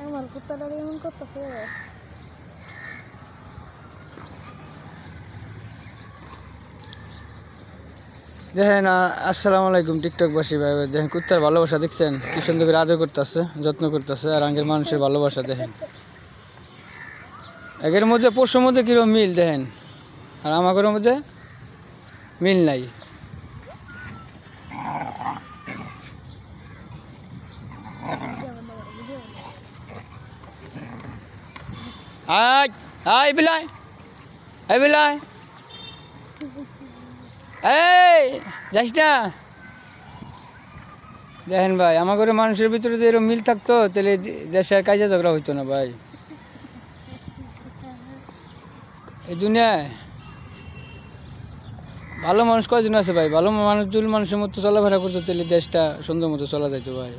আমার কুত্তাটা এমন করতেছে। দেখেন আসসালামু আলাইকুম টিকটকবাসী ভাই, দেখেন কুত্তার ভালোবাসা দেখছেন কি সুন্দর করে আদর করতেছে, যত্ন করতেছে। আর আগের মানুষের ভালোবাসা দেখেন, একের মধ্যে পশুর মধ্যে কিরকম মিল দেখেন, আর আমাদের মধ্যে মিল নাই। আয় আয় বিলাই, এই বিলাই, এই যাস না। দেখেন ভাই, আমাদের মানুষের ভিতরে যে এরকম মিল থাকতো তাহলে দেশে আর কাজে ঝগড়া হইতো না ভাই। এই দুনিয়ায় ভালো মানুষ কয়জন আছে ভাই? ভালো মানুষ যদি মানুষের মতো চলাফেরা করতো তাহলে দেশটা সুন্দর মতো চলা যাইতো ভাই।